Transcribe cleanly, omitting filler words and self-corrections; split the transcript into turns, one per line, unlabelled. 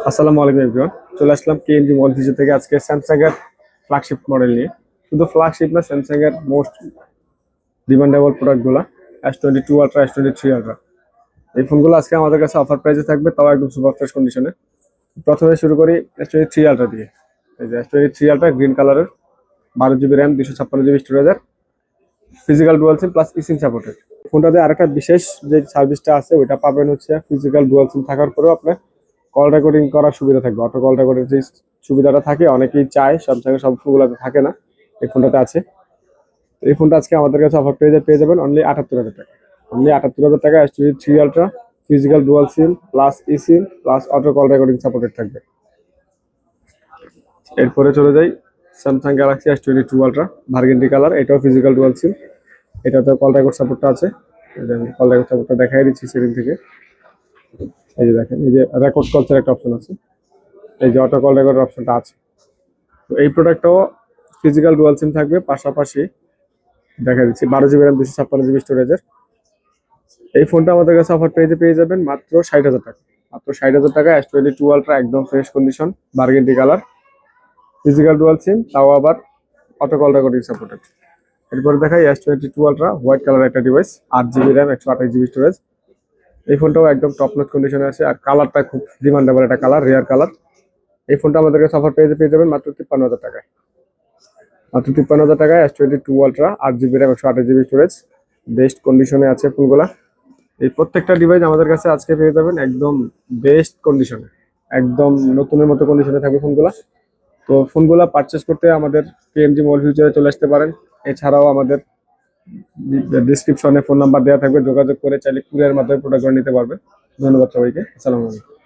আসসালামু আলাইকুম এভরিওয়ান। চলে আসলাম কেএমজি মল ভিজিও থেকে আজকে স্যামসাং এর ফ্ল্যাগশিপ মডেল নিয়ে। শুধু ফ্ল্যাগশিপ না, স্যামসাং এর মোস্ট ডিমান্ডেবল প্রোডাক্টগুলো S22 আলট্রা, S23 আলট্রা, এই ফোনগুলো আজকে আমাদের কাছে অফার প্রাইসে থাকবে, তাও একদম সুপার ফ্রেশ কন্ডিশনে। প্রথমে শুরু করি S23 আলট্রা দিয়ে। এই যে S23 আলট্রা গ্রিন কালারের, 12 GB র্যাম, 256 GB স্টোরেজের, physical dual SIM plus eSIM supported. ফোনটাতে আরেকটা বিশেষ যে সার্ভিসটা আছে ওইটা পাবেন হচ্ছে ফিজিক্যাল ডুয়াল সিম থাকার পরেও আপনার কল রেকর্ডিং করার সুবিধা থাকবে। অটো কল রেকর্ডিং যে সুবিধাটা থাকে, অনেকেই চায়, সব জায়গায় সব ফোনগুলোতে থাকে না, এই ফোনটাতে আছে। তো এই ফোনটা আজকে আমাদের কাছে অফার প্রাইসে পেয়ে যাবেন অনলি 78,000 টাকা। অনলি 78,000 টাকা S23 ultra, physical dual SIM plus eSIM plus auto call recording supported থাকবে। এরপরে চলে যাই Samsung Galaxy S22 ultra burgundy colour, এটাও ফিজিক্যাল ডুয়াল সিম, এটাতে কল রেকর্ড সাপোর্টটা আছে। এই যে আমি কল রেকর্ড সাপোর্টটা দেখাই দিচ্ছি সেদিন থেকে। এই যে দেখেন, এই যে রেকর্ড কলসের একটা অপশন আছে, এই যে অটো কল রেকর্ডের অপশনটা আছে। তো এই প্রোডাক্টটাও ফিজিক্যাল ডুয়াল সিম থাকবে, পাশাপাশি দেখা দিচ্ছি 12 GB র্যাম, 256 GB স্টোরেজের। এই ফোনটা আমাদের কাছে অফার প্রাইসে পেয়ে যাবেন মাত্র 60,000 টাকা। মাত্র 60,000 টাকা S22 আলট্রা, একদম fresh condition, burgundy colour, physical dual SIM, তাও আবার অটো কল রেকর্ডিং সাপোর্টেড। এরপরে দেখাই S22 আলট্রা হোয়াইট কালার একটা device, 8 GB RAM, 128 GB storage. এই ফোনটাও একদম টপ নচ কন্ডিশনে আছে, আর কালারটা খুব ডিমান্ডেবল একটা কালার, রেয়ার কালার। এই ফোনটা আমাদের কাছে অফার প্রাইসে পেয়ে যাবেন মাত্র 53,000 টাকায়। মাত্র 53,000 টাকায় S22 ultra, 8 GB RAM, 128 GB storage, best কন্ডিশনে আছে ফোনগুলা। এই প্রত্যেকটা ডিভাইস আমাদের কাছে আজকে পেয়ে যাবেন একদম বেস্ট কন্ডিশনে, একদম নতুনের মতো কন্ডিশনে থাকবে ফোনগুলা। তো ফোনগুলা পারচেস করতে আমাদের কেএমজি মল ফিউচারে চলে আসতে পারেন। এছাড়াও আমাদের ডিসক্রিপশনে ফোন নাম্বার দেওয়া থাকবে, যোগাযোগ করে চাইলে কুরিয়ার মাধ্যমে প্রোডাক্টগুলো নিতে পারবেন। ধন্যবাদ সবাইকে, আসসালামু আলাইকুম।